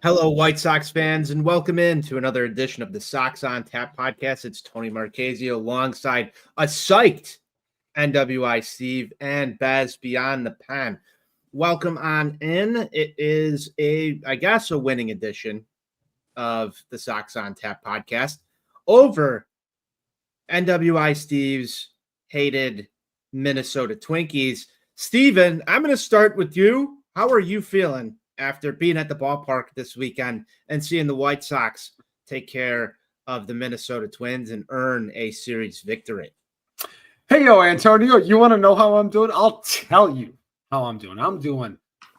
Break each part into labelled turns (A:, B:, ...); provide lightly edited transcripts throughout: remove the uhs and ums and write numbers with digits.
A: Hello, White Sox fans, and welcome in to another edition of the Sox On Tap podcast. It's Tony Marchesio alongside a psyched NWI Steve and Baz Beyond the Pen. Welcome on in. It is a winning edition of the Sox On Tap podcast over NWI Steve's hated Minnesota Twinkies. Steven, I'm going to start with you. How are you feeling after being at the ballpark this weekend and seeing the White Sox take care of the Minnesota Twins and earn a series victory?
B: Hey, Antonio, you want to know how I'm doing? I'll tell you how I'm doing. I'm doing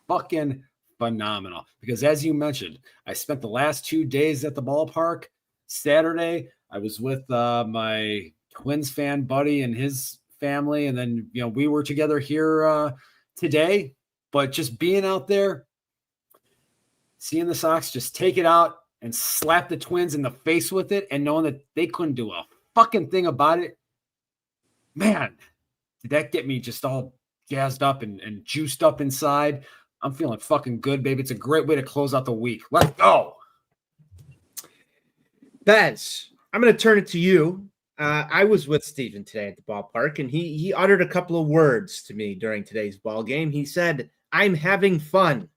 B: fucking phenomenal because, as you mentioned, I spent the last 2 days at the ballpark. Saturday, I was with my Twins fan buddy and his family, and then we were together here today. But just being out there, seeing the Sox just take it out and slap the Twins in the face with it, and knowing that they couldn't do a fucking thing about it, man, did that get me just all jazzed up and juiced up inside. I'm feeling fucking good, baby. It's a great way to close out the week. Let's go.
A: Bez, I'm going to turn it to you. I was with Steven today at the ballpark, and he uttered a couple of words to me during today's ball game. He said, "I'm having fun."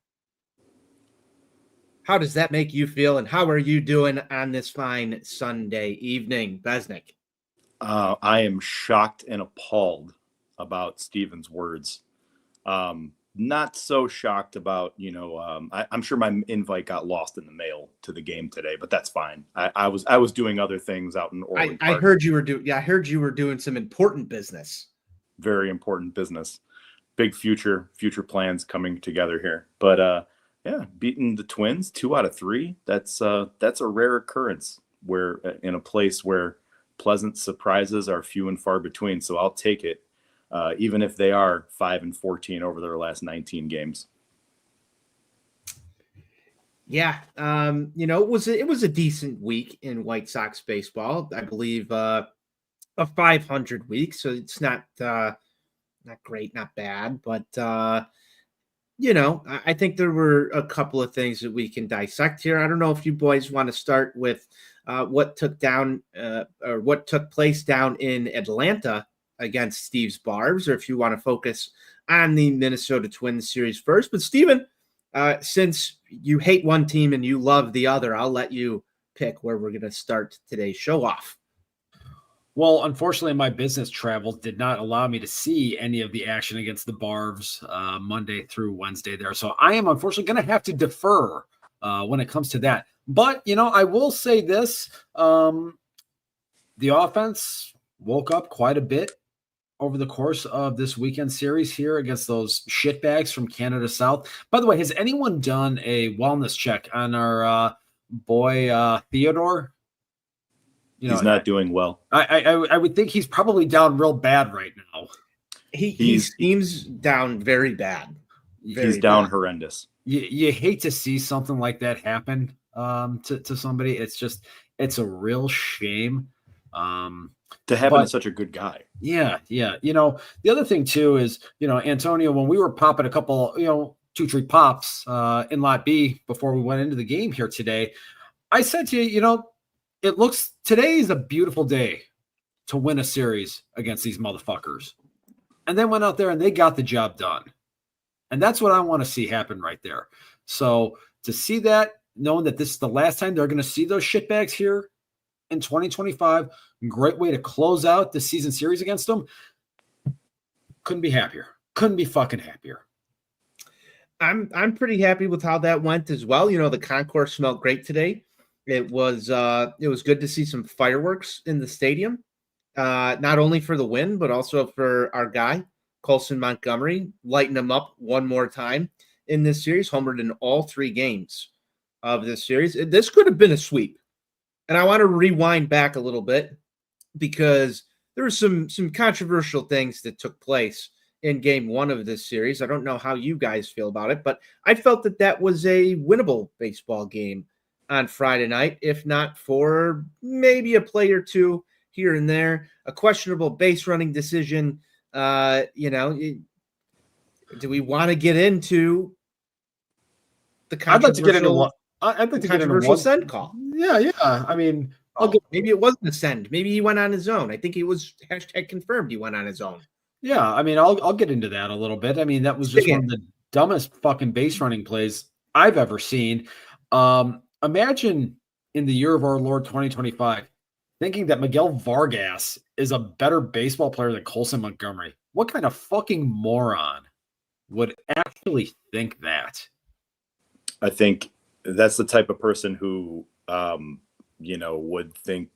A: How does that make you feel, and how are you doing on this fine Sunday evening, Besnick?
C: I am shocked and appalled about Steven's words. Not so shocked about, I'm sure my invite got lost in the mail to the game today, but that's fine. I was doing other things out in Orland Park.
A: I heard you were doing some important business.
C: Very important business. Big future plans coming together here. But yeah, beating the Twins 2 out of 3. That's a rare occurrence where in a place where pleasant surprises are few and far between. So I'll take it. Even if they are 5-14 over their last 19 games.
A: Yeah, it was a decent week in White Sox baseball. I believe a 500 week, so it's not great, not bad, but I think there were a couple of things that we can dissect here. I don't know if you boys want to start with what took place down in Atlanta against Steve's Barbs, or if you want to focus on the Minnesota Twins series first. But Steven, since you hate one team and you love the other, I'll let you pick where we're going to start today's show off.
B: Well, unfortunately, my business travels did not allow me to see any of the action against the Barbs Monday through Wednesday there. So I am unfortunately going to have to defer when it comes to that. But, I will say this. The offense woke up quite a bit over the course of this weekend series here against those shitbags from Canada South. By the way, has anyone done a wellness check on our boy Theodore?
C: He's not doing well.
B: I would think he's probably down real bad right now.
A: He seems down very bad.
C: He's down horrendous.
B: You hate to see something like that happen to somebody. It's a real shame.
C: To happen to such a good guy.
B: Yeah. The other thing too is, Antonio, when we were popping a couple, 2-3 pops in Lot B before we went into the game here today, I said to you, today is a beautiful day to win a series against these motherfuckers. And they went out there and they got the job done. And that's what I want to see happen right there. So to see that, knowing that this is the last time they're going to see those shitbags here in 2025, great way to close out the season series against them. Couldn't be happier. Couldn't be fucking happier.
A: I'm pretty happy with how that went as well. The concourse smelled great today. It was good to see some fireworks in the stadium, not only for the win, but also for our guy, Colson Montgomery, lighting him up one more time in this series, homered in all 3 games of this series. This could have been a sweep. And I want to rewind back a little bit because there were some controversial things that took place in game 1 of this series. I don't know how you guys feel about it, but I felt that was a winnable baseball game on Friday night, if not for maybe a play or two here and there, a questionable base running decision. Do we want to get into the controversial
B: I'd like to get into
A: controversial send call.
B: Yeah. I mean,
A: Maybe it wasn't a send. Maybe he went on his own. I think it was hashtag confirmed he went on his own.
B: yeah. I mean, I'll get into that a little bit. I mean, that was just one of the dumbest fucking base running plays I've ever seen. Imagine in the year of our Lord 2025, thinking that Miguel Vargas is a better baseball player than Colson Montgomery. What kind of fucking moron would actually think that?
C: I think that's the type of person who, would think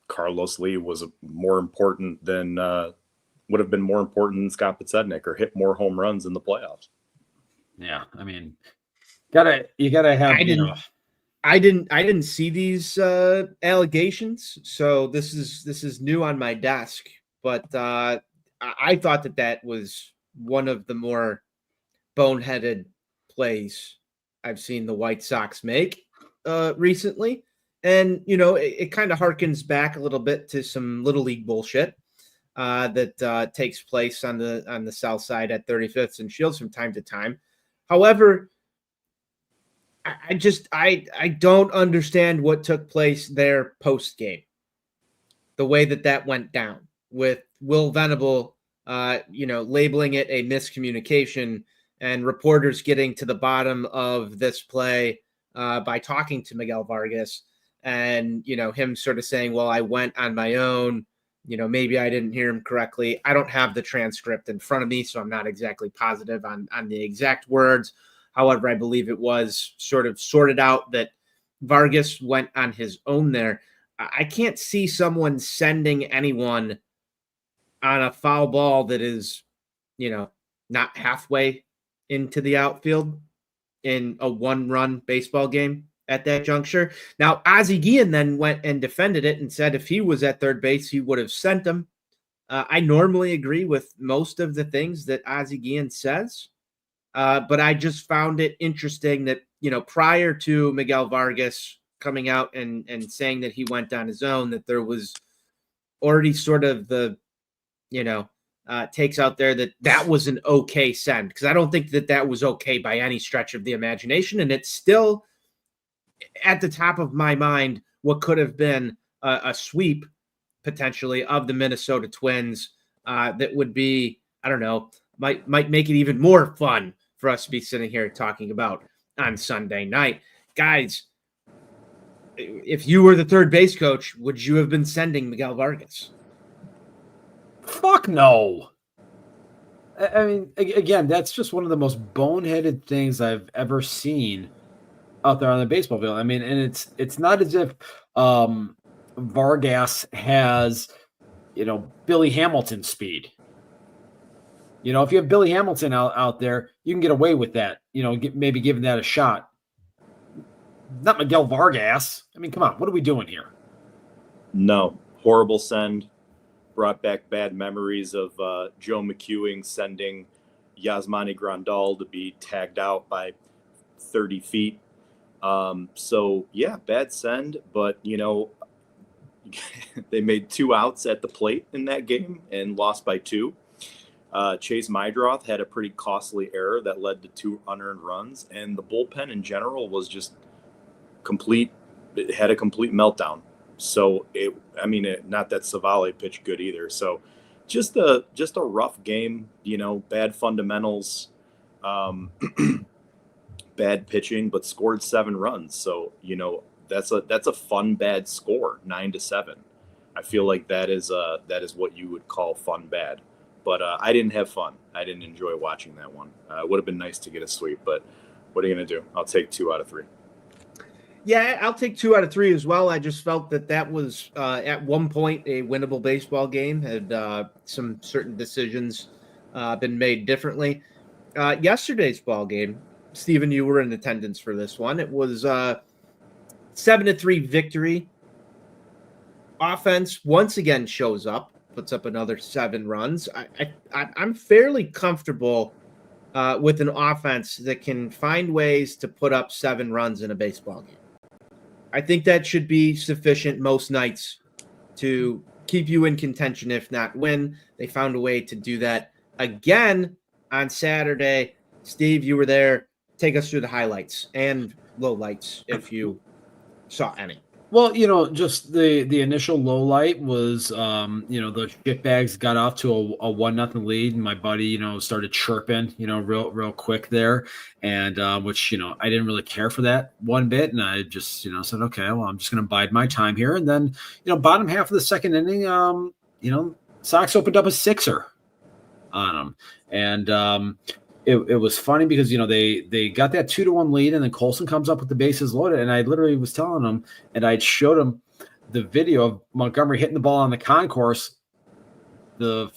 C: Carlos Lee was more important than would have been more important than Scott Podsednik or hit more home runs in the playoffs.
B: Yeah, I mean, you gotta have.
A: I didn't see these allegations, so this is new on my desk. But I thought that was one of the more boneheaded plays I've seen the White Sox make recently. And, it kind of harkens back a little bit to some Little League bullshit that takes place on the south side at 35th and Shields from time to time. However, I don't understand what took place there post game. The way that went down with Will Venable, labeling it a miscommunication and reporters getting to the bottom of this play by talking to Miguel Vargas and, him sort of saying, well, I went on my own. Maybe I didn't hear him correctly. I don't have the transcript in front of me, so I'm not exactly positive on the exact words. However, I believe it was sort of sorted out that Vargas went on his own there. I can't see someone sending anyone on a foul ball that is, not halfway into the outfield in a one-run baseball game at that juncture. Now, Ozzie Guillen then went and defended it and said if he was at third base, he would have sent him. I normally agree with most of the things that Ozzie Guillen says. But I just found it interesting that, prior to Miguel Vargas coming out and saying that he went on his own, that there was already sort of the, takes out there that was an okay send. Because I don't think that was okay by any stretch of the imagination. And it's still at the top of my mind what could have been a sweep potentially of the Minnesota Twins that would be, I don't know, might make it even more fun for us to be sitting here talking about on Sunday night. Guys, if you were the third base coach, would you have been sending Miguel Vargas?
B: Fuck no. I mean, again, that's just one of the most boneheaded things I've ever seen out there on the baseball field. I mean, and it's not as if Vargas has, Billy Hamilton speed. If you have Billy Hamilton out there, you can get away with that, maybe giving that a shot. Not Miguel Vargas. I mean, come on, what are we doing here?
C: No, horrible send. Brought back bad memories of Joe McEwing sending Yasmani Grandal to be tagged out by 30 feet. So, yeah, bad send, but, they made 2 outs at the plate in that game and lost by 2. Chase Mydroth had a pretty costly error that led to 2 unearned runs, and the bullpen in general was just it had a complete meltdown. So not that Savale pitched good either. So just a rough game, bad fundamentals, bad pitching, but scored 7 runs. So, that's a fun, bad score, 9-7. I feel like that is what you would call fun, bad. But I didn't have fun. I didn't enjoy watching that one. It would have been nice to get a sweep, but what are you going to do? I'll take 2 out of 3.
A: Yeah, I'll take 2 out of 3 as well. I just felt that was at one point a winnable baseball game. Had some certain decisions been made differently. Yesterday's ball game, Stephen, you were in attendance for this one. It was 7-3 victory. Offense once again shows up, puts up another 7 runs. I'm fairly comfortable with an offense that can find ways to put up 7 runs in a baseball game. I think that should be sufficient most nights to keep you in contention, if not win. They found a way to do that again on Saturday. Steve, you were there. Take us through the highlights and lowlights if you saw any?
B: Well, just the initial low light was, the shitbags got off to a 1-0 lead, and my buddy, started chirping, real quick there, and which I didn't really care for that one bit, and I just said, okay, well, I'm just going to bide my time here, and then bottom half of the second inning, Sox opened up a sixer on them, and it was funny because they got that 2-1 lead, and then Colson comes up with the bases loaded, and I literally was telling him, and I showed him the video of Montgomery hitting the ball on the concourse, the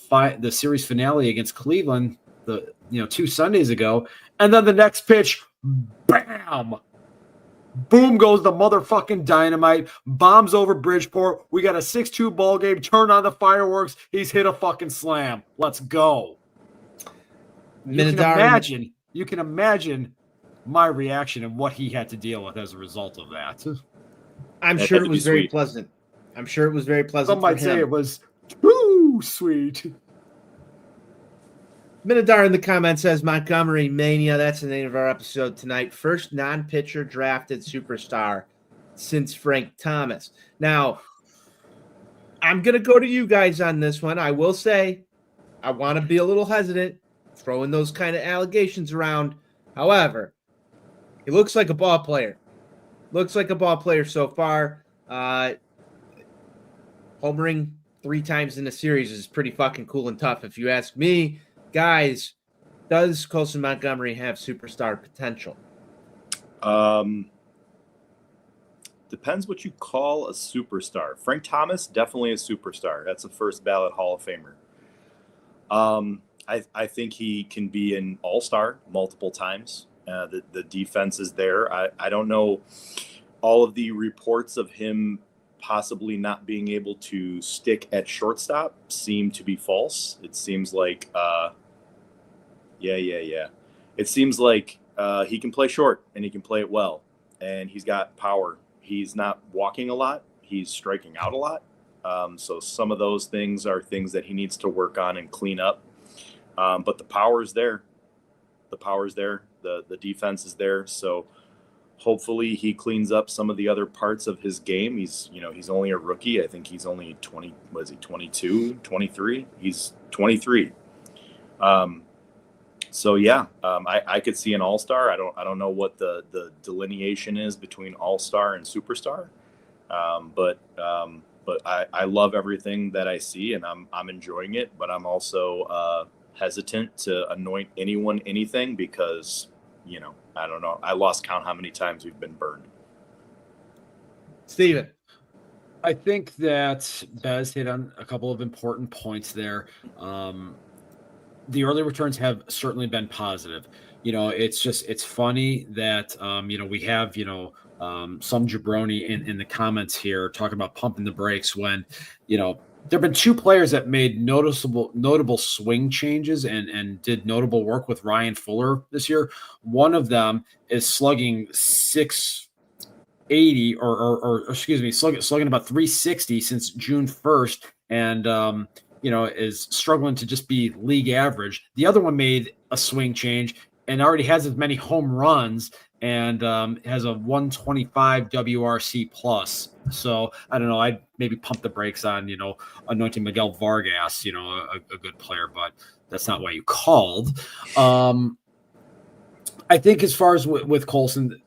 B: series finale against Cleveland, 2 Sundays ago, and then the next pitch, bam, boom goes the motherfucking dynamite, bombs over Bridgeport. We got a 6-2 ball game. Turn on the fireworks. He's hit a fucking slam. Let's go. You can imagine my reaction and what he had to deal with as a result of that.
A: I'm sure it was very pleasant.
B: Some might say it was too sweet.
A: Minadar in the comments says Montgomery Mania. That's the name of our episode tonight. First non-pitcher drafted superstar since Frank Thomas. Now, I'm going to go to you guys on this one. I will say I want to be a little hesitant throwing those kind of allegations around. However, he looks like a ball player. Looks like a ball player so far. Homering 3 times in the series is pretty fucking cool and tough. If you ask me, guys, does Colson Montgomery have superstar potential?
C: Depends what you call a superstar. Frank Thomas, definitely a superstar. That's a first ballot Hall of Famer. I think he can be an all-star multiple times. The defense is there. I don't know. All of the reports of him possibly not being able to stick at shortstop seem to be false. It seems like, It seems like he can play short and he can play it well. And he's got power. He's not walking a lot. He's striking out a lot. So some of those things are things that he needs to work on and clean up. But the power is there. The defense is there. So hopefully he cleans up some of the other parts of his game. He's only a rookie. I think he's only 20. Was he 22, 23? He's 23. So yeah, I could see an all-star. I don't know what the delineation is between all-star and superstar. But I love everything that I see, and I'm enjoying it. But I'm also hesitant to anoint anyone anything because I don't know. I lost count how many times we've been burned.
A: Steven.
B: I think that Bez hit on a couple of important points there. The early returns have certainly been positive. It's funny that, we have, some jabroni in the comments here talking about pumping the brakes when, there have been 2 players that made notable swing changes and did notable work with Ryan Fuller this year. One of them is slugging 680 slugging about 360 since June 1st. And, is struggling to just be league average. The other one made a swing change and already has as many home runs and has a 125 WRC plus. So I don't know. I'd maybe pump the brakes on, anointing Miguel Vargas, a good player, but that's not why you called. I think as far as with Colson,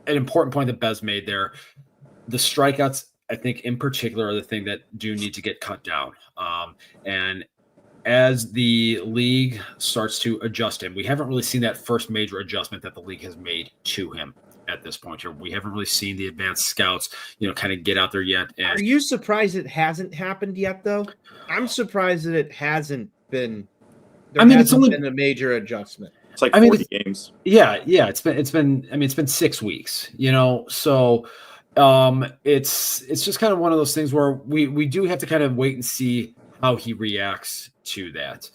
B: an important point that Bez made there, the strikeouts, I think in particular, are the thing that do need to get cut down. And as the league starts to adjust him, we haven't really seen that first major adjustment that the league has made to him at this point here. We haven't really seen the advanced scouts, kind of get out there yet. And
A: are you surprised it hasn't happened yet, though? I'm surprised that it hasn't been. It's only been a major adjustment.
C: It's like 40 games.
B: Yeah. It's been 6 weeks, so it's just kind of one of those things where we do have to kind of wait and see how he reacts to that.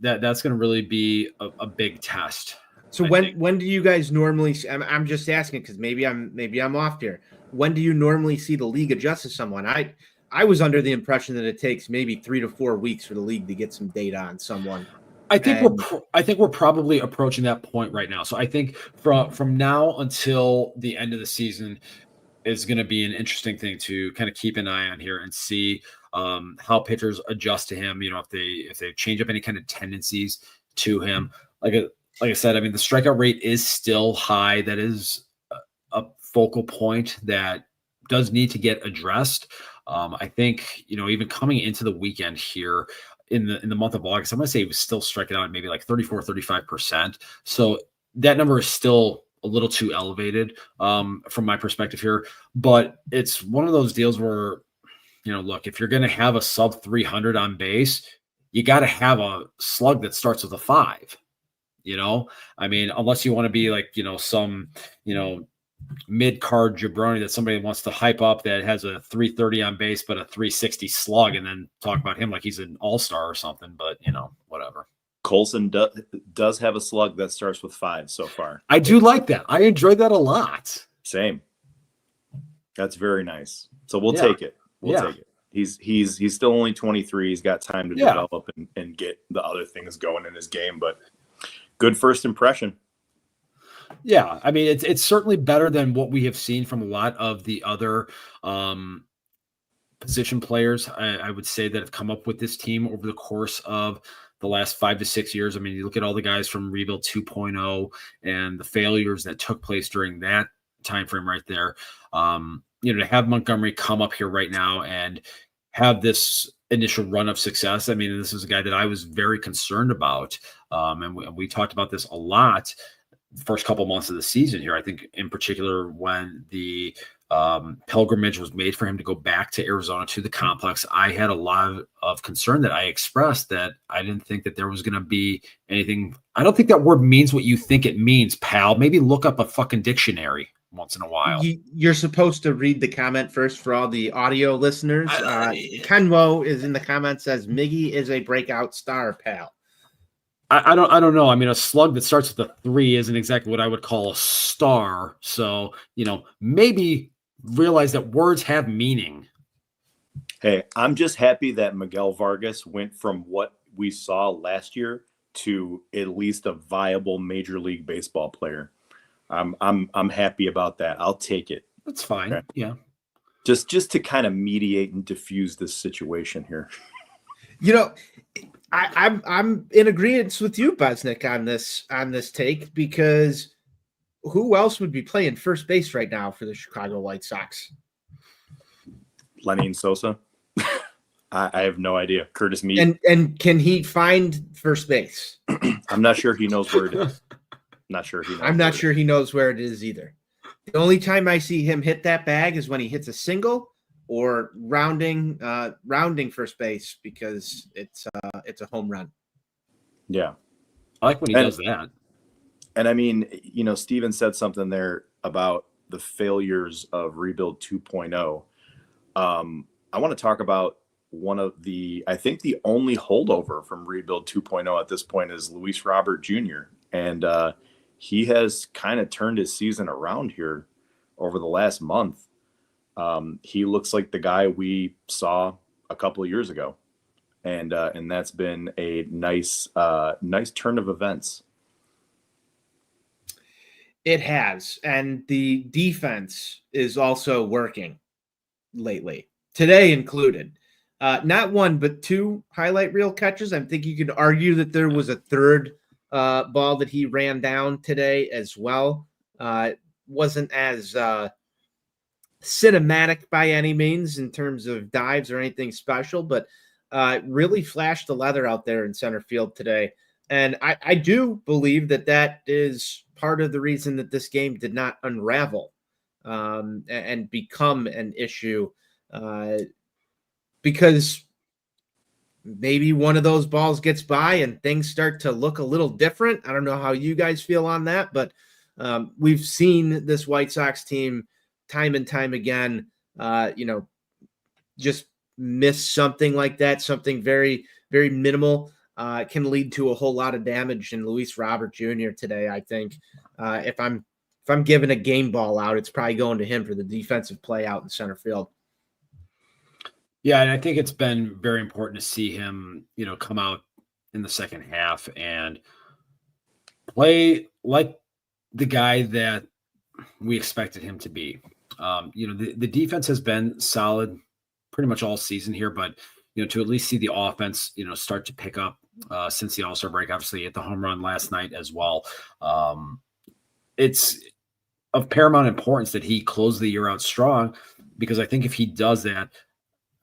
B: That's going to really be a big test.
A: So when do you guys normally? I'm just asking because maybe I'm off here. When do you normally see the league adjust to someone? I was under the impression that it takes maybe 3 to 4 weeks for the league to get some data on someone.
B: I think we're probably approaching that point right now. So I think from now until the end of the season is going to be an interesting thing to kind of keep an eye on here and see how pitchers adjust to him. If they change up any kind of tendencies to him. Like I said, I mean, the strikeout rate is still high. That is a focal point that does need to get addressed. I think, even coming into the weekend here in the month of August, I'm going to say he was still striking out at maybe like 34-35%. So that number is still a little too elevated from my perspective here. But it's one of those deals where, look, if you're going to have a sub 300 on base, you got to have a slug that starts with a 5. I mean, unless you want to be like, some, mid-card jabroni that somebody wants to hype up that has a 330 on base but a 360 slug and then talk about him like he's an all-star or something, but whatever.
C: Colson does have a slug that starts with 5 so far.
B: I do like that. I enjoyed that a lot.
C: Same. That's very nice. So we'll take it. We'll take it. He's still only 23. He's got time to develop and get the other things going in his game, but good first impression.
B: Yeah, I mean, it's certainly better than what we have seen from a lot of the other position players, I would say, that have come up with this team over the course of the last 5 to 6 years. I mean, you look at all the guys from Rebuild 2.0 and the failures that took place during that time frame right there. To have Montgomery come up here right now and have this initial run of success. I mean, this is a guy that I was very concerned about, and we talked about this a lot first couple months of the season here. I think in particular when the pilgrimage was made for him to go back to Arizona to the complex, I had a lot of concern that I expressed that I didn't think that there was going to be anything. I don't think that word means what you think it means, pal. Maybe look up a fucking dictionary once in a while.
A: You're supposed to read the comment first for all the audio listeners. Kenwo is in the comments, says Miggy is a breakout star, pal.
B: I don't know. I mean, a slug that starts with a 3 isn't exactly what I would call a star. So, maybe realize that words have meaning.
C: Hey, I'm just happy that Miguel Vargas went from what we saw last year to at least a viable Major League Baseball player. I'm happy about that. I'll take it.
B: That's fine. Okay. Yeah.
C: Just to kind of mediate and diffuse this situation here.
A: I'm in agreement with you, Bosnick, on this take, because who else would be playing first base right now for the Chicago White Sox?
C: Lenny Sosa. I have no idea. Curtis Mead.
A: And can he find first base?
C: I'm not sure he knows where it is.
A: I'm not sure he knows where it is either. The only time I see him hit that bag is when he hits a single or rounding first base, because it's a home run.
C: Yeah.
B: I like when he does that.
C: And I mean, Steven said something there about the failures of Rebuild 2.0. I want to talk about I think the only holdover from Rebuild 2.0 at this point is Luis Robert Jr. And he has kind of turned his season around here over the last month. He looks like the guy we saw a couple of years ago, and that's been a nice turn of events.
A: It has, and the defense is also working lately, today included. Not one, but 2 highlight reel catches. I think you could argue that there was a third ball that he ran down today as well. Wasn't as cinematic by any means in terms of dives or anything special, but really flashed the leather out there in center field today. And I do believe that is part of the reason that this game did not unravel and become an issue, because maybe one of those balls gets by and things start to look a little different. I don't know how you guys feel on that, but we've seen this White Sox team time and time again, just miss something like that, something very, very minimal, can lead to a whole lot of damage. And Luis Robert Jr. today, I think, if I'm giving a game ball out, it's probably going to him for the defensive play out in center field.
B: Yeah, and I think it's been very important to see him, come out in the second half and play like the guy that we expected him to be. The defense has been solid pretty much all season here, but to at least see the offense, start to pick up since the All-Star break, obviously at the home run last night as well. It's of paramount importance that he close the year out strong, because I think if he does that,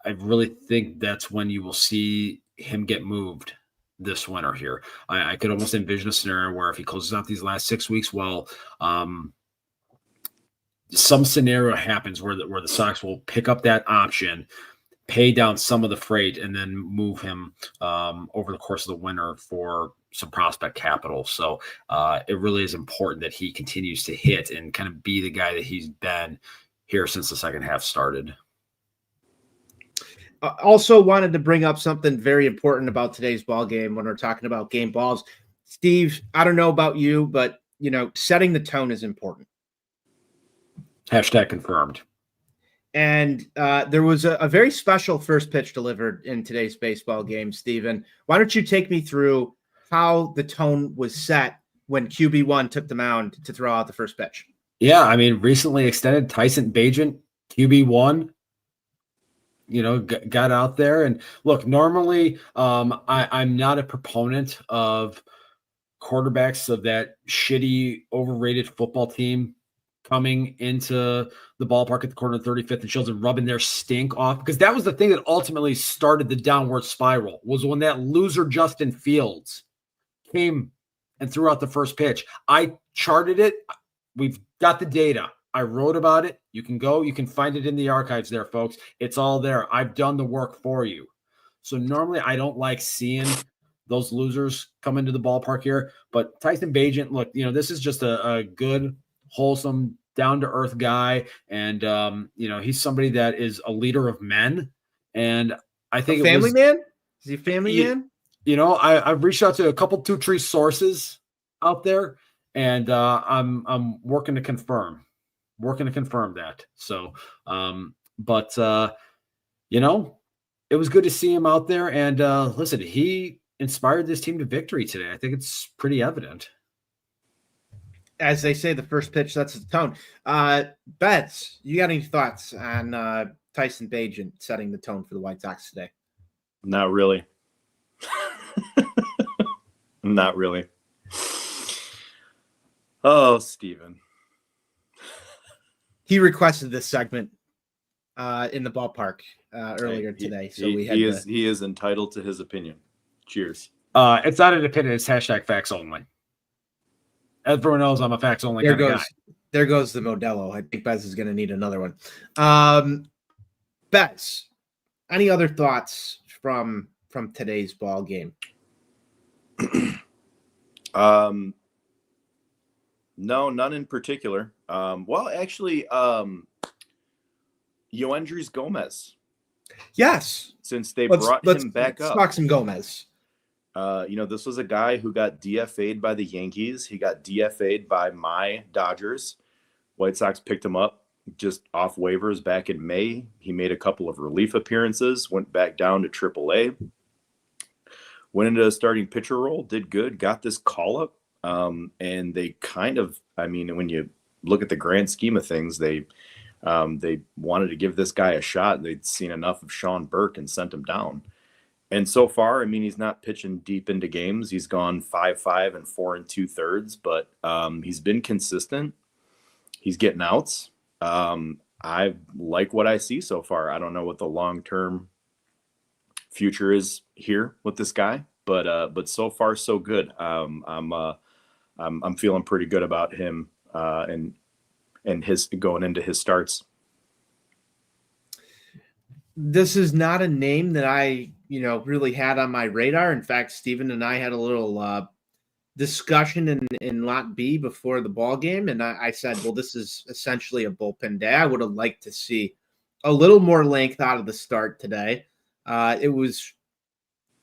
B: I really think that's when you will see him get moved this winter here. I could almost envision a scenario where if he closes out these last 6 weeks well, some scenario happens where the Sox will pick up that option, pay down some of the freight, and then move him over the course of the winter for some prospect capital. So it really is important that he continues to hit and kind of be the guy that he's been here since the second half started.
A: Also wanted to bring up something very important about today's ball game when we're talking about game balls. Steve, I don't know about you, but setting the tone is important.
B: Hashtag confirmed.
A: And there was a very special first pitch delivered in today's baseball game, Steven. Why don't you take me through how the tone was set when QB1 took the mound to throw out the first pitch?
B: Yeah, I mean, recently extended Tyson Bagent, QB1, got out there. And look, normally I'm not a proponent of quarterbacks of that shitty, overrated football team coming into the ballpark at the corner of 35th and Shields and rubbing their stink off, because that was the thing that ultimately started the downward spiral, was when that loser Justin Fields came and threw out the first pitch. I charted it. We've got the data. I wrote about it. You can find it in the archives there, folks. It's all there. I've done the work for you. So normally I don't like seeing those losers come into the ballpark here, but Tyson Bagent, look, this is just a good, wholesome, down-to-earth guy. And, he's somebody that is a leader of men. And I think
A: family man? Is he a family man?
B: I've reached out to a couple Two Tree sources out there, and I'm working to confirm that. So, it was good to see him out there. And listen, he inspired this team to victory today. I think it's pretty evident.
A: As they say, the first pitch sets the tone. Betts, you got any thoughts on Tyson Bagent setting the tone for the White Sox today?
C: Not really. Not really. Oh, Steven.
A: He requested this segment in the ballpark earlier today. So
C: he is entitled to his opinion. Cheers.
B: It's not an opinion. It's hashtag facts only. Everyone knows I'm a facts only kind of guy.
A: There goes the Modelo. I think Bez is going to need another one. Bez, any other thoughts from today's ball game?
C: No, none in particular. Well, actually, Yoendrys Gomez.
A: Yes.
C: Since they brought him back up.
A: Sox and Gomez.
C: This was a guy who got DFA'd by the Yankees. He got DFA'd by my Dodgers. White Sox picked him up just off waivers back in May. He made a couple of relief appearances, went back down to AAA, went into a starting pitcher role, did good, got this call-up. And they kind of, when you look at the grand scheme of things, they wanted to give this guy a shot. They'd seen enough of Sean Burke and sent him down. And so far, he's not pitching deep into games. He's gone 5-5 and 4 2/3, but he's been consistent. He's getting outs. I like what I see so far. I don't know what the long-term future is here with this guy, but so far so good. I'm feeling pretty good about him and his going into his starts.
A: This is not a name that I, really had on my radar. In fact, Steven and I had a little discussion in Lot B before the ball game, and I said, well, this is essentially a bullpen day. I would have liked to see a little more length out of the start today. It was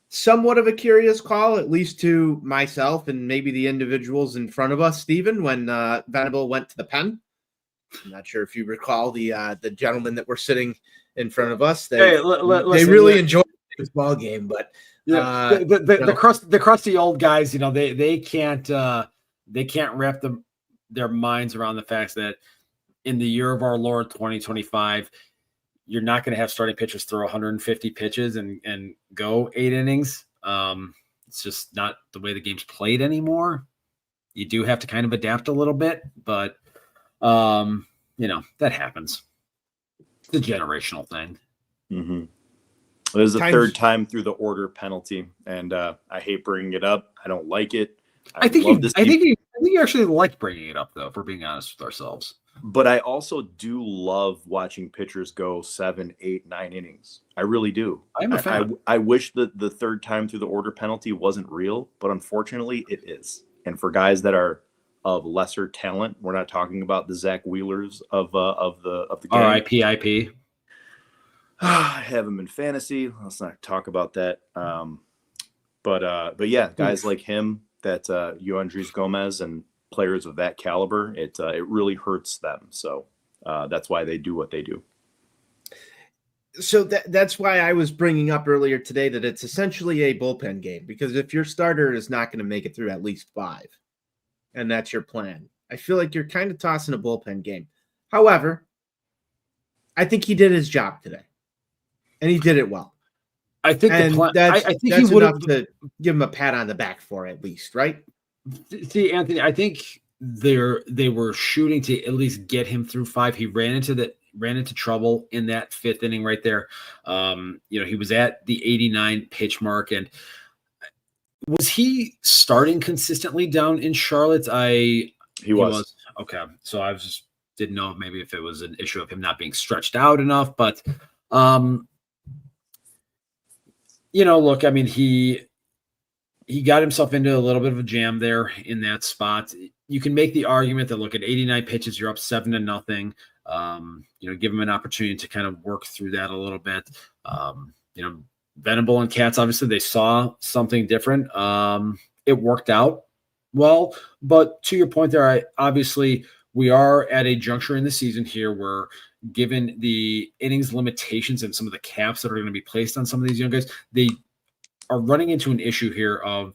A: somewhat of a curious call, at least to myself and maybe the individuals in front of us, Steven, when Venable went to the pen. I'm not sure if you recall the gentlemen that were sitting in front of us. They really enjoyed this ball game, but
B: yeah, the crusty old guys, they can't wrap their minds around the fact that in the year of our Lord 2025, you're not going to have starting pitchers throw 150 pitches and go 8 innings. It's just not the way the game's played anymore. You do have to kind of adapt a little bit, but that happens. It's a generational thing.
C: Mm-hmm. This is the third time through the order penalty, and I hate bringing it up. I don't like it.
B: I think you actually like bringing it up, though, if we're being honest with ourselves.
C: But I also do love watching pitchers go 7, 8, 9 innings. I really do.
B: I'm a fan.
C: I wish that the third time through the order penalty wasn't real, but unfortunately it is. And for guys that are of lesser talent, we're not talking about the Zach Wheelers of the game.
B: R.I.P.
C: I have him in fantasy. Let's not talk about that. But yeah, guys like him, that Yoandres Gomez and players of that caliber, it really hurts them. So that's why they do what they do.
A: So that's why I was bringing up earlier today that it's essentially a bullpen game, because if your starter is not going to make it through at least 5, and that's your plan, I feel like you're kind of tossing a bullpen game. However, I think he did his job today, and he did it well.
B: I think
A: that's enough to give him a pat on the back for, at least, right?
B: See, Anthony, I think they were shooting to at least get him through 5. He ran into trouble in that 5th inning right there. He was at the 89 pitch mark, and was he starting consistently down in Charlotte? He was. Okay, so I just didn't know maybe if it was an issue of him not being stretched out enough, but look, I mean, he got himself into a little bit of a jam there in that spot. You can make the argument that, look, at 89 pitches, you're up 7-0. Give him an opportunity to kind of work through that a little bit. Venable and Katz, obviously, they saw something different. It worked out well, but to your point there, obviously we are at a juncture in the season here where, given the innings limitations and some of the caps that are going to be placed on some of these young guys, they are running into an issue here of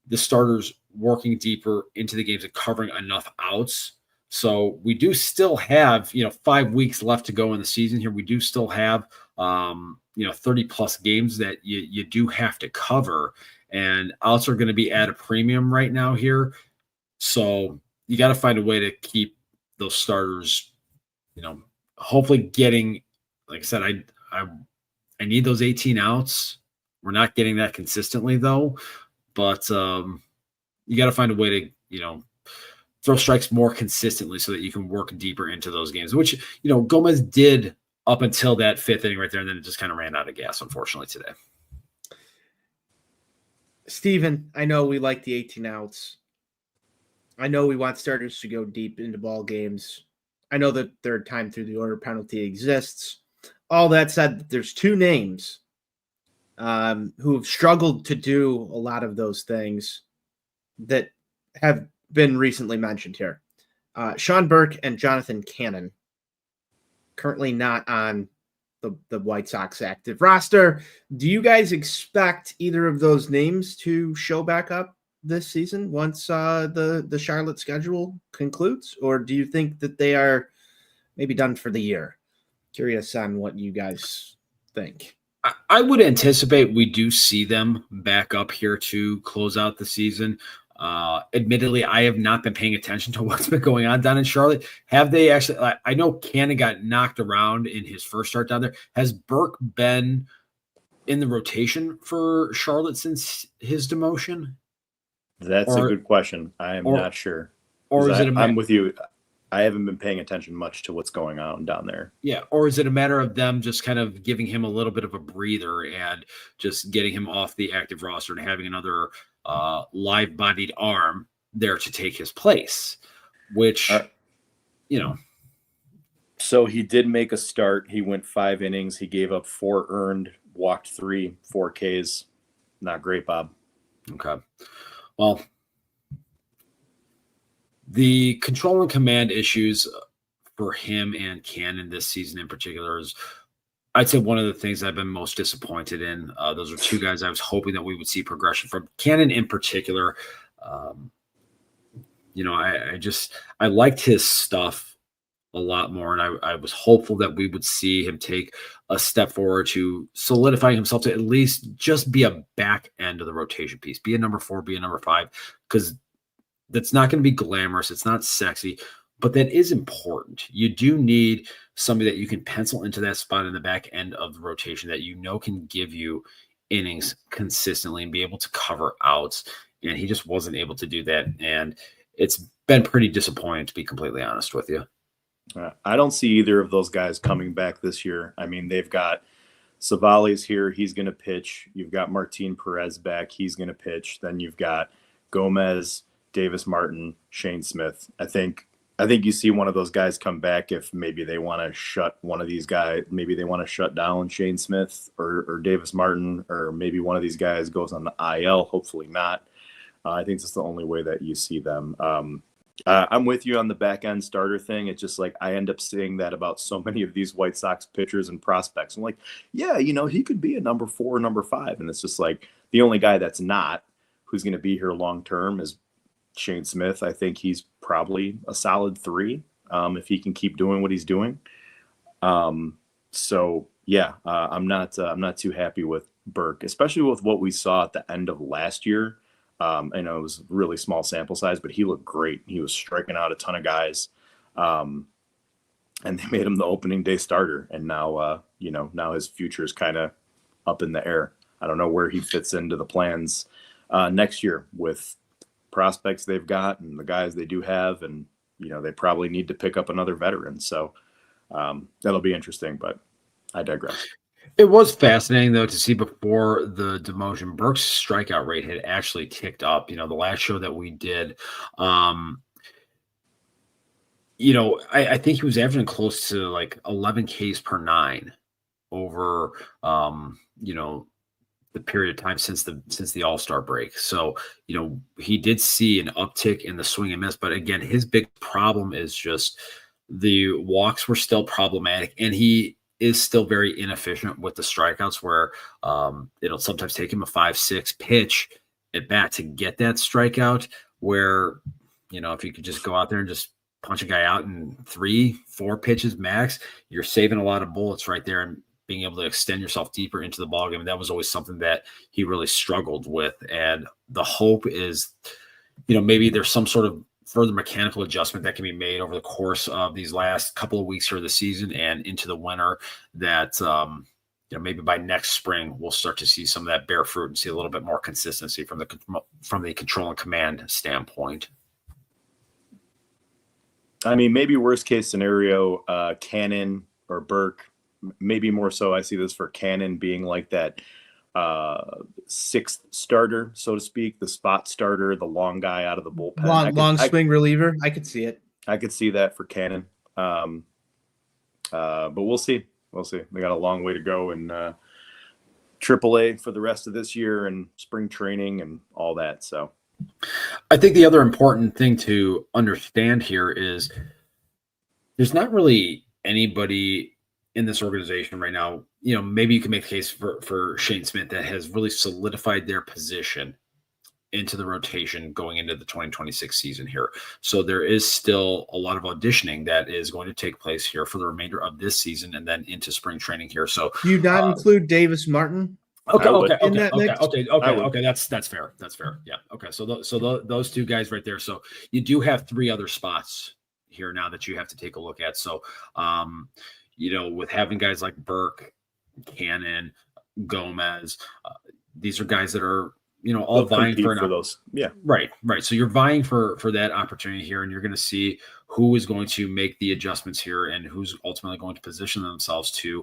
B: the starters working deeper into the games and covering enough outs. So we do still have, 5 weeks left to go in the season here. We do still have, 30 plus games that you do have to cover, and outs are going to be at a premium right now here. So you got to find a way to keep those starters, hopefully getting, like I said, I need those 18 outs. We're not getting that consistently though, but you got to find a way to, throw strikes more consistently so that you can work deeper into those games, which, Gomez did up until that 5th inning right there. And then it just kind of ran out of gas, unfortunately, today.
A: Steven, I know we like the 18 outs. I know we want starters to go deep into ball games. I know that third time through the order penalty exists. All that said, there's 2 names who have struggled to do a lot of those things that have been recently mentioned here. Sean Burke and Jonathan Cannon, currently not on the White Sox active roster. Do you guys expect either of those names to show back up this season once the Charlotte schedule concludes, or do you think that they are maybe done for the year? Curious on what you guys think.
B: I would anticipate we do see them back up here to close out the season. Admittedly, I have not been paying attention to what's been going on down in Charlotte. Have they actually? I know Cannon got knocked around in his first start down there. Has Burke been in the rotation for Charlotte since his demotion?
C: That's a good question. I am not sure.
B: Or is
C: I'm with you. I haven't been paying attention much to what's going on down there.
B: Yeah. Or is it a matter of them just kind of giving him a little bit of a breather and just getting him off the active roster and having another live-bodied arm there to take his place, which,
C: So he did make a start. He went 5 innings. He gave up 4 earned, walked 3, 4 Ks. Not great, Bob.
B: Okay. Well, the control and command issues for him and Cannon this season in particular is I'd say one of the things I've been most disappointed in, those are two guys I was hoping that we would see progression from. Cannon in particular, I liked his stuff a lot more, and I was hopeful that we would see him take a step forward to solidifying himself to at least just be a back end of the rotation piece, be a number 4, be a number 5, because that's not going to be glamorous. It's not sexy, but that is important. You do need somebody that you can pencil into that spot in the back end of the rotation that can give you innings consistently and be able to cover outs. And he just wasn't able to do that. And it's been pretty disappointing, to be completely honest with you.
C: I don't see either of those guys coming back this year. I mean, they've got Savali's here. He's going to pitch. You've got Martin Perez back. He's going to pitch. Then you've got Gomez, Davis Martin, Shane Smith. I think you see one of those guys come back if maybe they want to shut one of these guys. Maybe they want to shut down Shane Smith or Davis Martin, or maybe one of these guys goes on the IL. Hopefully not. I think that's the only way that you see them. I'm with you on the back end starter thing. It's just like I end up saying that about so many of these White Sox pitchers and prospects. I'm like, yeah, he could be a number 4, number 5. And it's just like the only guy that's not, who's going to be here long term, is Shane Smith. I think he's probably a solid 3 if he can keep doing what he's doing. So yeah, I'm not too happy with Burke, especially with what we saw at the end of last year. I know it was a really small sample size, but he looked great. He was striking out a ton of guys, and they made him the opening day starter. And now, now his future is kind of up in the air. I don't know where he fits into the plans next year with prospects they've got and the guys they do have, and they probably need to pick up another veteran. So that'll be interesting. But I digress.
B: It was fascinating, though, to see before the demotion, Burke's strikeout rate had actually ticked up. The last show that we did, I think he was averaging close to like 11 Ks per 9 over, the period of time since the All-Star break. So, he did see an uptick in the swing and miss. But again, his big problem is just the walks were still problematic, and he is still very inefficient with the strikeouts, where it'll sometimes take him a 5-6 pitch at bat to get that strikeout, where if you could just go out there and just punch a guy out in 3-4 pitches max, you're saving a lot of bullets right there and being able to extend yourself deeper into the ballgame. And that was always something that he really struggled with. And the hope is maybe there's some sort of further mechanical adjustment that can be made over the course of these last couple of weeks here of the season and into the winter, that maybe by next spring we'll start to see some of that bear fruit and see a little bit more consistency from the control and command standpoint.
C: I mean, maybe worst case scenario, Cannon or Burke, maybe more so. I see this for Cannon being like that 6th starter, so to speak, the spot starter, the long guy out of the bullpen.
A: Long swing reliever. I could see it.
C: I could see that for Cannon. But we'll see. They got a long way to go in AAA for the rest of this year and spring training and all that. So
B: I think the other important thing to understand here is there's not really anybody in this organization right now. Maybe you can make the case for Shane Smith that has really solidified their position into the rotation going into the 2026 season here. So there is still a lot of auditioning that is going to take place here for the remainder of this season and then into spring training here. So
A: do you not include Davis Martin?
B: Okay. That's fair. Yeah. Okay. So those two guys right there. So you do have 3 other spots here now that you have to take a look at. So, with having guys like Burke, Cannon, Gomez, these are guys that are, all vying for
C: those. Yeah.
B: Right. So you're vying for that opportunity here, and you're going to see who is going to make the adjustments here and who's ultimately going to position themselves to,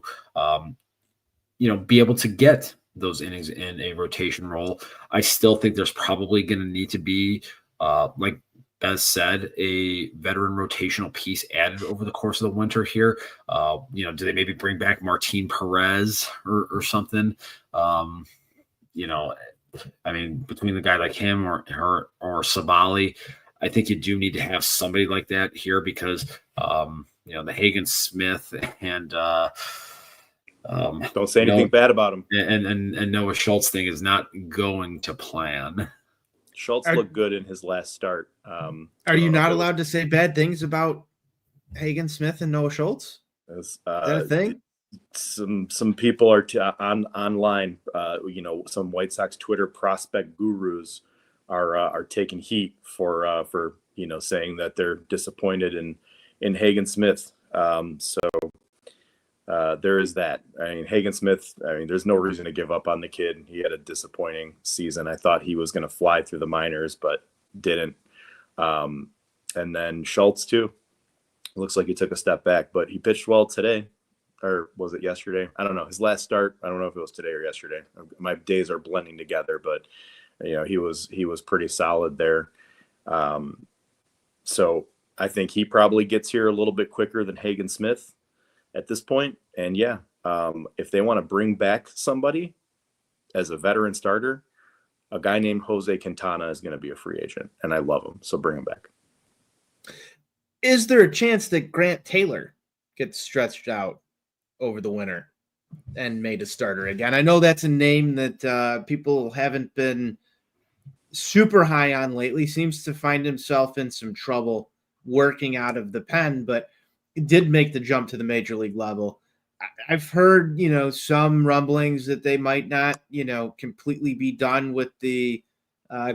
B: be able to get those innings in a rotation role. I still think there's probably going to need to be, like Bez said, a veteran rotational piece added over the course of the winter here. Do they maybe bring back Martin Perez or something? Between the guy like him or Savali, I think you do need to have somebody like that here because, the Hagen Smith and
C: Don't say anything bad about him.
B: And Noah Schultz thing is not going to plan.
C: Schultz looked good in his last start.
A: Are you not allowed to say bad things about Hagen Smith and Noah Schultz? Is that a thing?
C: Some people are online. Some White Sox Twitter prospect gurus are taking heat for saying that they're disappointed in Hagen Smith. There is that. I mean, Hagen Smith, there's no reason to give up on the kid. He had a disappointing season. I thought he was going to fly through the minors, but didn't. And then Schultz, too. Looks like he took a step back, but he pitched well today. Or was it yesterday? I don't know. His last start, I don't know if it was today or yesterday. My days are blending together, but he was pretty solid there. So I think he probably gets here a little bit quicker than Hagen Smith at this point. And if they want to bring back somebody as a veteran starter, a guy named Jose Quintana is going to be a free agent, and I love him. So bring him back.
A: Is there a chance that Grant Taylor gets stretched out over the winter and made a starter again? I know that's a name that people haven't been super high on lately. Seems to find himself in some trouble working out of the pen, but it did make the jump to the major league level. I've heard, some rumblings that they might not, completely be done with the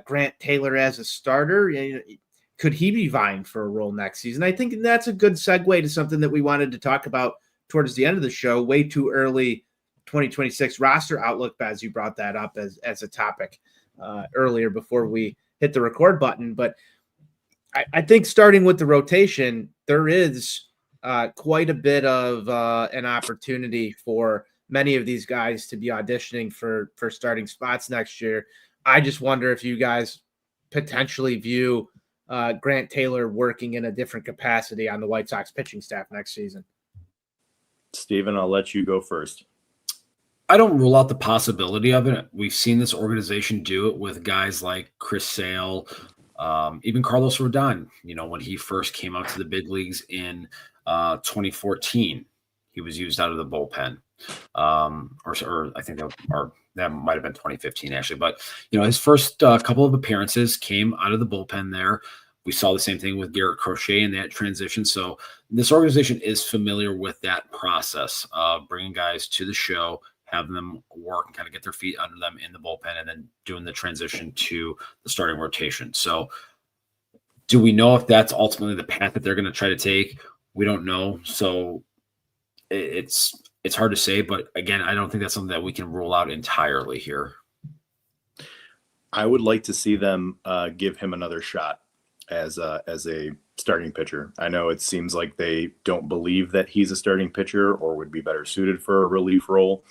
A: Grant Taylor as a starter. Could he be vying for a role next season? I think that's a good segue to something that we wanted to talk about towards the end of the show. Way too early 2026 roster outlook, as you brought that up as a topic earlier before we hit the record button. But I think starting with the rotation, there is quite a bit of an opportunity for many of these guys to be auditioning for starting spots next year. I just wonder if you guys potentially view Grant Taylor working in a different capacity on the White Sox pitching staff next season.
C: Steven, I'll let you go first.
B: I don't rule out the possibility of it. We've seen this organization do it with guys like Chris Sale, even Carlos Rodon. When he first came out to the big leagues in 2014, he was used out of the bullpen. Or I think that might have been 2015 actually. But his first couple of appearances came out of the bullpen there. We saw the same thing with Garrett Crochet in that transition. So this organization is familiar with that process of bringing guys to the show, having them work and kind of get their feet under them in the bullpen, and then doing the transition to the starting rotation. So do we know if that's ultimately the path that they're going to try to take? We don't know. So it's hard to say, but again, I don't think that's something that we can rule out entirely here.
C: I would like to see them give him another shot as a starting pitcher. I know it seems like they don't believe that he's a starting pitcher or would be better suited for a relief role.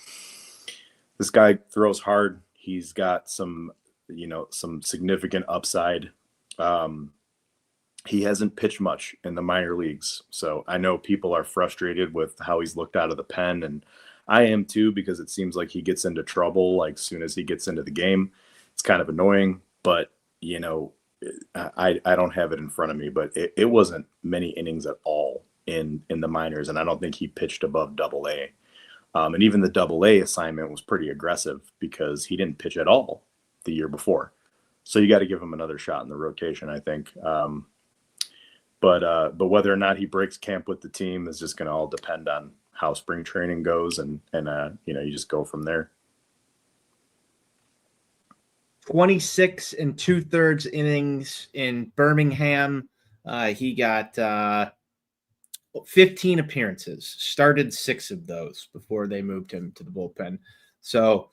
C: This guy throws hard. He's got some significant upside. He hasn't pitched much in the minor leagues. So I know people are frustrated with how he's looked out of the pen, and I am too, because it seems like he gets into trouble like soon as he gets into the game. It's kind of annoying, but I don't have it in front of me, but it wasn't many innings at all in the minors, and I don't think he pitched above Double-A. And even the Double-A assignment was pretty aggressive because he didn't pitch at all the year before. So you got to give him another shot in the rotation, I think. But whether or not he breaks camp with the team is just going to all depend on how spring training goes, and you just go from there.
A: 26 2/3 innings in Birmingham. He got 15 appearances, started 6 of those before they moved him to the bullpen. So,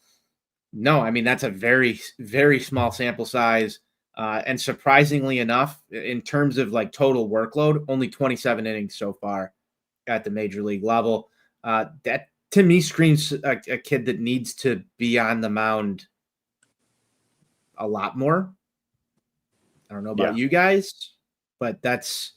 A: no, that's a very, very small sample size. And surprisingly enough, in terms of total workload, only 27 innings so far at the major league level. That to me screams a kid that needs to be on the mound a lot more. I don't know about you guys, but that's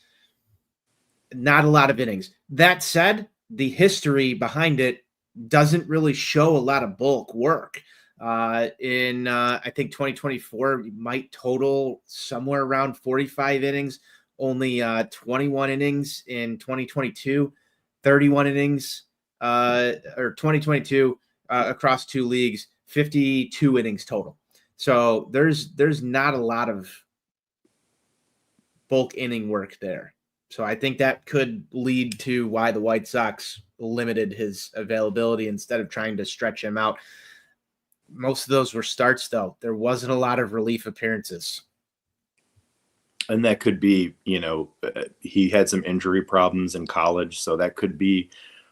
A: not a lot of innings. That said, the history behind it doesn't really show a lot of bulk work. In I think 2024 might total somewhere around 45 innings, only 21 innings in 2022, 31 innings or 2022 across 2 leagues, 52 innings total. So there's not a lot of bulk inning work there. So I think that could lead to why the White Sox limited his availability instead of trying to stretch him out. Most of those were starts, though. There wasn't a lot of relief appearances.
C: And that could be, he had some injury problems in college, so that could be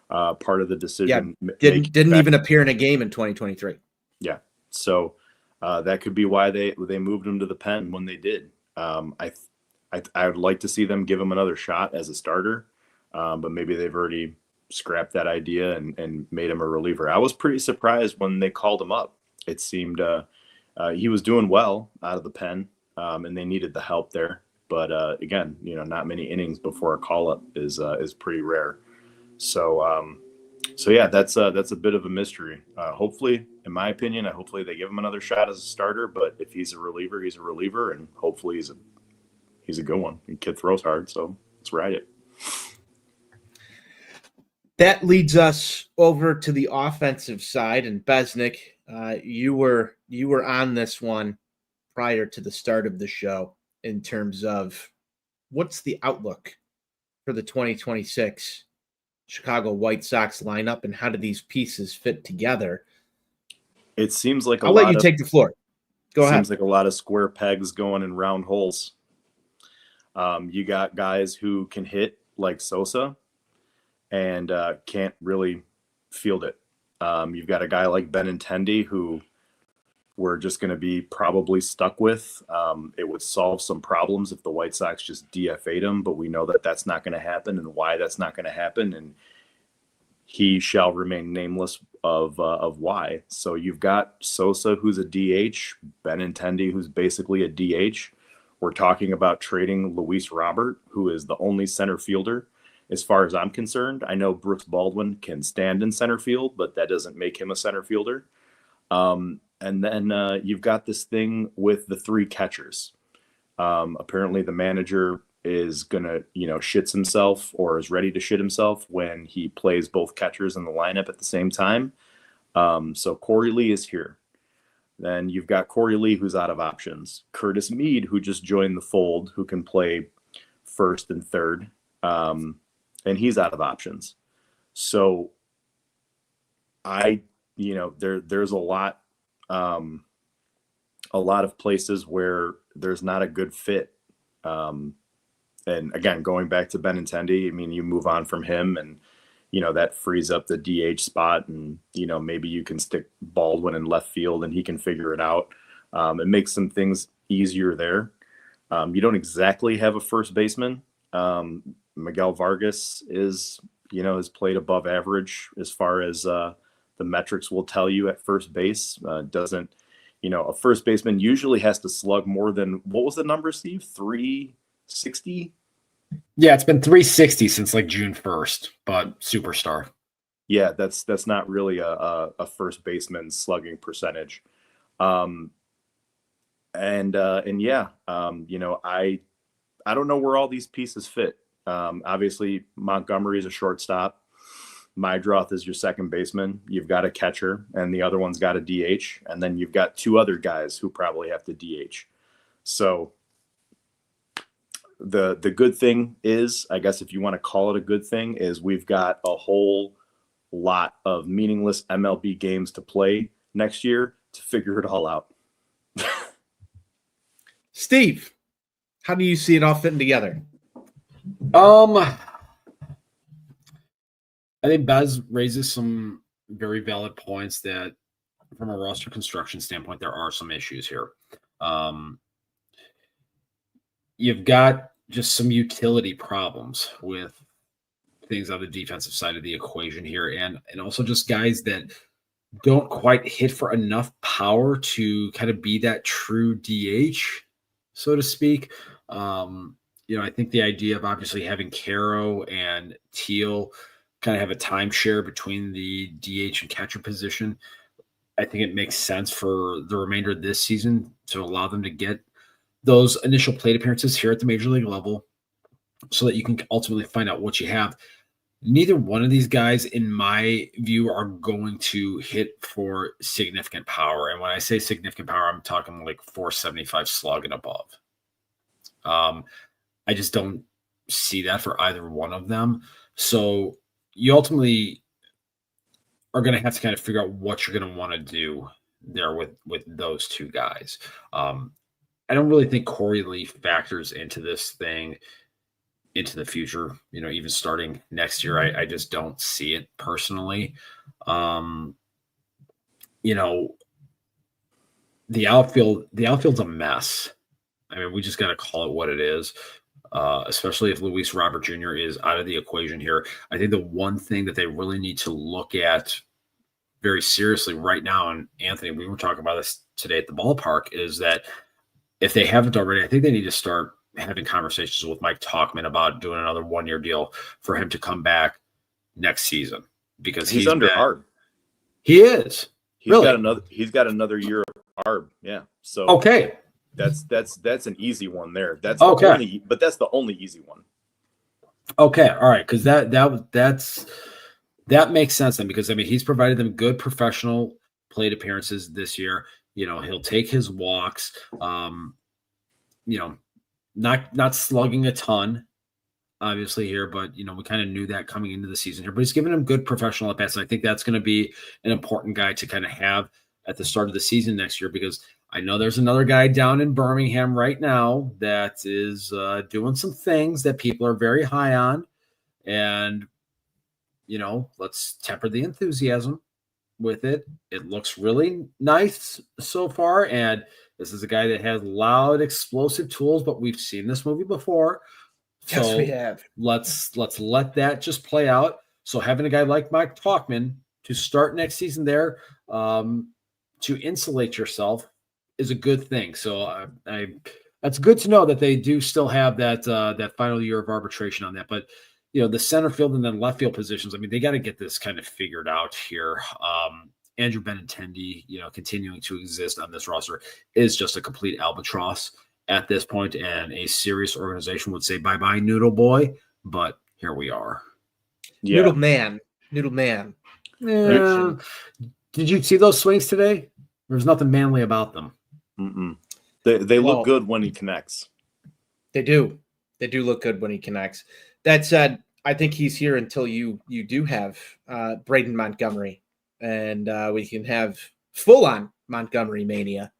C: part of the decision.
A: Yeah, didn't even appear in a game in 2023.
C: Yeah, so that could be why they moved him to the pen when they did. I would like to see them give him another shot as a starter, but maybe they've already scrapped that idea and made him a reliever. I was pretty surprised when they called him up. It seemed he was doing well out of the pen, and they needed the help there. But again, not many innings before a call up is pretty rare. So yeah, that's a bit of a mystery. Hopefully, in my opinion, hopefully they give him another shot as a starter. But if he's a reliever, he's a reliever, and hopefully he's a good one. The kid throws hard, so let's ride it.
A: That leads us over to the offensive side, and Besnick, you were on this one prior to the start of the show in terms of what's the outlook for the 2026 Chicago White Sox lineup, and how do these pieces fit together?
C: It seems like
A: I'll let you take the floor. Go ahead.
C: Seems like a lot of square pegs going in round holes. You got guys who can hit like Sosa and can't really field it. You've got a guy like Benintendi who we're just going to be probably stuck with. It would solve some problems if the White Sox just DFA'd him, but we know that that's not going to happen, and why that's not going to happen, and he shall remain nameless of why. So you've got Sosa, who's a DH, Benintendi, who's basically a DH. We're talking about trading Luis Robert, who is the only center fielder. As far as I'm concerned, I know Brooks Baldwin can stand in center field, but that doesn't make him a center fielder. And then you've got this thing with the 3 catchers. Apparently the manager is going to, shits himself or is ready to shit himself when he plays both catchers in the lineup at the same time. So Corey Lee is here. Then you've got Corey Lee, who's out of options. Curtis Mead, who just joined the fold, who can play first and third. And he's out of options. So there's a lot of places where there's not a good fit. And again, going back to Benintendi, I mean, you move on from him and, that frees up the DH spot, and, maybe you can stick Baldwin in left field and he can figure it out. It makes some things easier there. You don't exactly have a first baseman. Miguel Vargas has played above average as far as the metrics will tell you at first base. A first baseman usually has to slug more than, what was the number, Steve? 360?
B: Yeah, it's been 360 since like June 1st, but superstar.
C: Yeah, that's not really a first baseman slugging percentage. I don't know where all these pieces fit. Obviously, Montgomery is a shortstop. Mydroth is your second baseman. You've got a catcher, and the other one's got a DH. And then you've got 2 other guys who probably have to DH. So the good thing is, I guess if you want to call it a good thing, is we've got a whole lot of meaningless MLB games to play next year to figure it all out.
A: Steve, how do you see it all fitting together?
B: I think Bez raises some very valid points that from a roster construction standpoint, there are some issues here. You've got just some utility problems with things on the defensive side of the equation here, and also just guys that don't quite hit for enough power to kind of be that true DH, so to speak. I think the idea of obviously having Caro and Teal kind of have a timeshare between the DH and catcher position, I think it makes sense for the remainder of this season to allow them to get those initial plate appearances here at the major league level so that you can ultimately find out what you have. neither one of these guys, in my view, are going to hit for significant power. And when I say significant power, I'm talking like 475 slug and above. I just don't see that for either one of them. So you ultimately are going to have to kind of figure out what you're going to want to do there with those two guys. I don't really think Corey Lee factors into this thing into the future, even starting next year. I just don't see it personally. The outfield's a mess. I mean, we just got to call it what it is, especially if Luis Robert Jr. is out of the equation here. I think the one thing that they really need to look at very seriously right now, and Anthony, we were talking about this today at the ballpark, is that if they haven't already, I think they need to start having conversations with Mike Tauchman about doing another 1-year deal for him to come back next season, because
C: he's under ARB.
B: He is.
C: He's got another year of ARB. Yeah. So
B: okay.
C: That's an easy one there. That's
B: okay.
C: That's the only easy one.
B: Okay. All right. Because that makes sense then, because I mean he's provided them good professional plate appearances this year. He'll take his walks. Not slugging a ton, obviously here, but we kind of knew that coming into the season here. But he's giving him good professional at bats. I think that's going to be an important guy to kind of have at the start of the season next year, because I know there's another guy down in Birmingham right now that is doing some things that people are very high on, and let's temper the enthusiasm with it. It looks really nice so far, and this is a guy that has loud, explosive tools, but we've seen this movie before.
A: Yes,
B: so
A: we have.
B: Let's let that just play out. So having a guy like Mike Tauchman to start next season there, to insulate yourself, is a good thing. So that's good to know that they do still have that final year of arbitration on that. But the center field and then left field positions, I mean, they got to get this kind of figured out here. Andrew Benintendi, continuing to exist on this roster is just a complete albatross at this point, and a serious organization would say bye-bye, Noodle Boy, but here we are.
C: Yeah.
A: Noodle Man.
B: Yeah. Did you see those swings today? There's nothing manly about them.
C: Mm-mm. They look good when he connects.
A: They do. They do look good when he connects. That said, I think he's here until you do have Braden Montgomery, and we can have full-on Montgomery Mania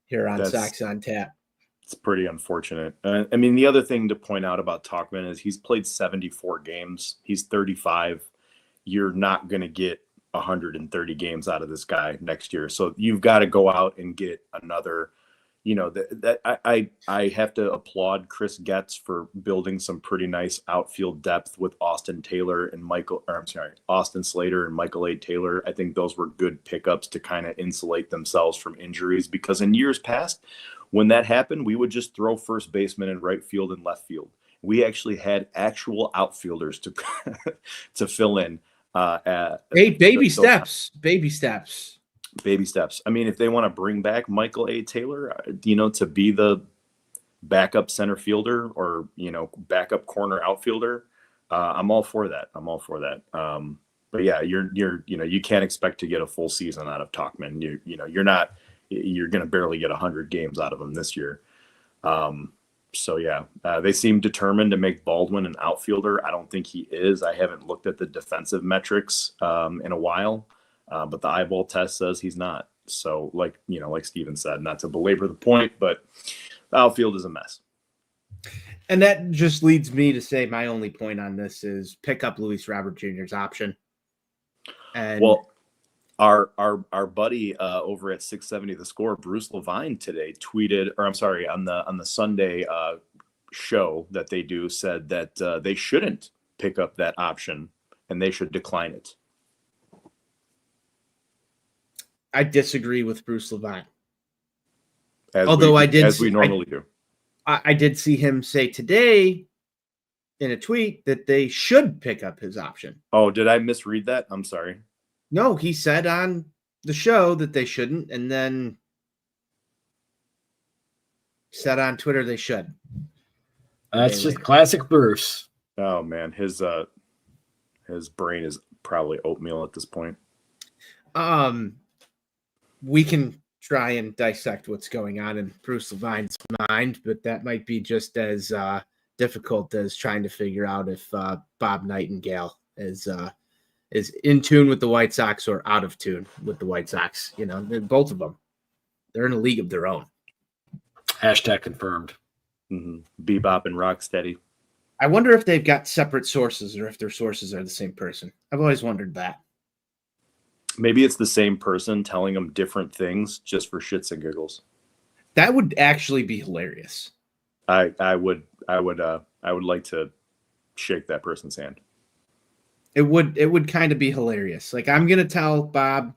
A: here on Sox on Tap.
C: It's pretty unfortunate. I mean, the other thing to point out about Tauchman is he's played 74 games. He's 35. You're not going to get 130 games out of this guy next year. So you've got to go out and get another. I have to applaud Chris Getz for building some pretty nice outfield depth with Austin Slater and Michael A. Taylor. I think those were good pickups to kind of insulate themselves from injuries, because in years past, when that happened, we would just throw first baseman in right field and left field. We actually had actual outfielders to to fill in.
A: Baby steps.
C: I mean, if they want to bring back Michael A. Taylor, to be the backup center fielder or, backup corner outfielder, I'm all for that. But yeah, you can't expect to get a full season out of Tauchman. You're going to barely get 100 games out of him this year. So yeah, they seem determined to make Baldwin an outfielder. I don't think he is. I haven't looked at the defensive metrics in a while. But the eyeball test says he's not. So like Steven said, not to belabor the point, but the outfield is a mess.
A: And that just leads me to say my only point on this is pick up Luis Robert Jr.'s option. And
C: our buddy over at 670 The Score, Bruce Levine, today tweeted, on the Sunday show that they do, said that they shouldn't pick up that option and they should decline it.
A: I disagree with Bruce Levine.
C: As we normally do.
A: I did see him say today in a tweet that they should pick up his option.
C: Oh, did I misread that? I'm sorry.
A: No, he said on the show that they shouldn't, and then said on Twitter they should.
B: That's just classic Bruce.
C: Oh man, his His brain is probably oatmeal at this point.
A: We can try and dissect what's going on in Bruce Levine's mind, but that might be just as difficult as trying to figure out if Bob Nightingale is in tune with the White Sox or out of tune with the White Sox. You know, both of them, they're in a league of their own.
B: Hashtag confirmed.
C: Mm-hmm. Bebop and Rocksteady.
A: I wonder if they've got separate sources or if their sources are the same person. I've always wondered that.
C: Maybe it's the same person telling them different things just for shits and giggles.
A: That would actually be hilarious.
C: I would like to shake that person's hand.
A: It would kind of be hilarious. Like, I'm gonna tell Bob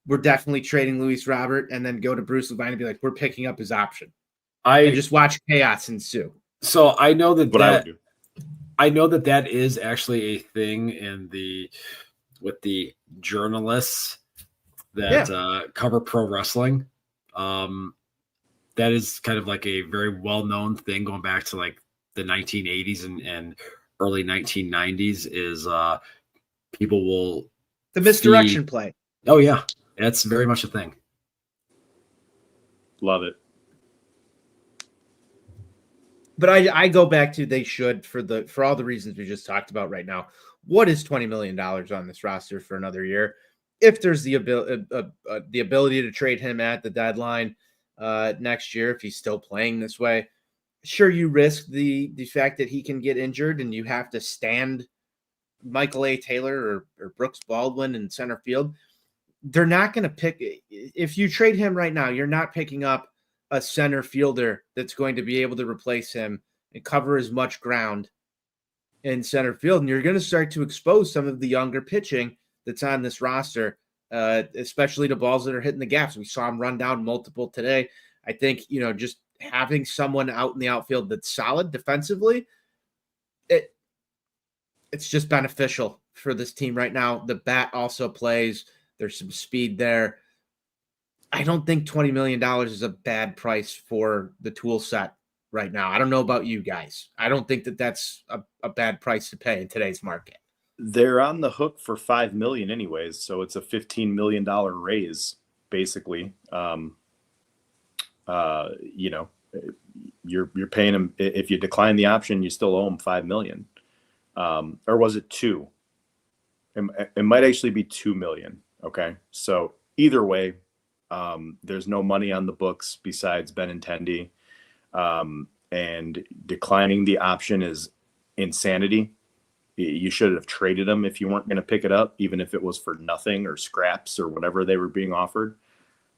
A: we're definitely trading Luis Robert, and then go to Bruce Levine and be like, we're picking up his option. And just watch chaos ensue.
B: So I know that
C: What I would do.
B: I know that is actually a thing with the journalists that cover pro wrestling. That is kind of like a very well-known thing going back to like the 1980s and early 1990s is people will
A: the misdirection play.
B: Oh yeah, that's very much a thing.
C: Love it.
A: But I go back to they should for all the reasons we just talked about right now. What is $20 million on this roster for another year? If there's the ability to trade him at the deadline next year, if he's still playing this way, sure, you risk the fact that he can get injured and you have to stand Michael A. Taylor or Brooks Baldwin in center field. They're not going to pick. If you trade him right now, you're not picking up a center fielder that's going to be able to replace him and cover as much ground in center field. And you're going to start to expose some of the younger pitching that's on this roster, especially the balls that are hitting the gaps. We saw him run down multiple today. I think, just having someone out in the outfield that's solid defensively, it's just beneficial for this team right now. The bat also plays. There's some speed there. I don't think $20 million is a bad price for the tool set right now. I don't know about you guys. I don't think that's a bad price to pay in today's market.
C: They're on the hook for $5 million anyways, so it's a $15 million raise, basically. You're paying them. If you decline the option, you still owe them $5 million. Or was it $2 million? It might actually be $2 million. Okay, so either way, there's no money on the books besides Benintendi, and declining the option is insanity. You should have traded them if you weren't going to pick it up, even if it was for nothing or scraps or whatever they were being offered.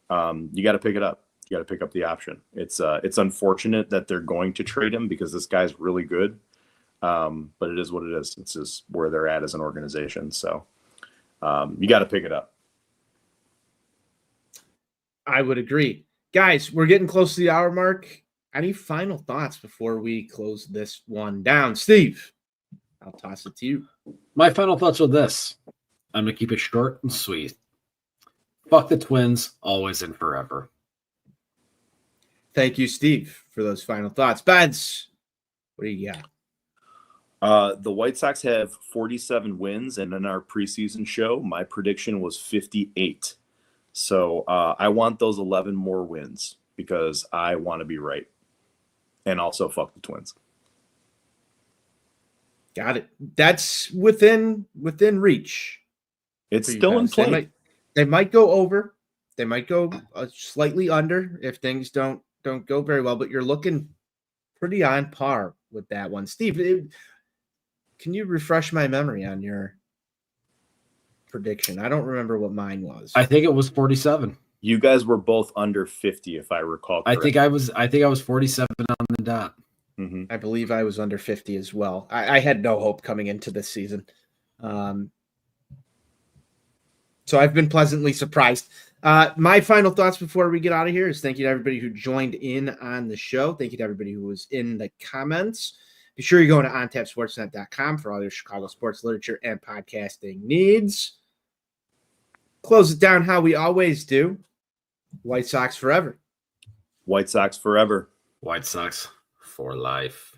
C: You got to pick it up. You got to pick up the option. It's unfortunate that they're going to trade him because this guy's really good, but it is what it is. It's just where they're at as an organization. So you got to pick it up.
A: I would agree. Guys, we're getting close to the hour mark. Any final thoughts before we close this one down? Steve, I'll toss it to you.
B: My final thoughts are this. I'm going to keep it short and sweet. Fuck the Twins, always and forever.
A: Thank you, Steve, for those final thoughts. Bads, what do you got?
C: The White Sox have 47 wins, and in our preseason show, my prediction was 58. So I want those 11 more wins because I want to be right. And also fuck the Twins.
A: Got it. That's within reach.
C: It's still in play.
A: They might go over. They might go slightly under if things don't go very well, but you're looking pretty on par with that one. Steve, can you refresh my memory on your prediction? I don't remember what mine was.
B: I think it was 47.
C: You guys were both under 50, if I recall correctly.
B: I think I was 47 on the dot.
C: Mm-hmm.
A: I believe I was under 50 as well. I had no hope coming into this season. So I've been pleasantly surprised. My final thoughts before we get out of here is thank you to everybody who joined in on the show. Thank you to everybody who was in the comments. Be sure you go to ontapsportsnet.com for all your Chicago sports literature and podcasting needs. Close it down how we always do. White Sox forever.
C: White Sox forever.
B: White Sox for life.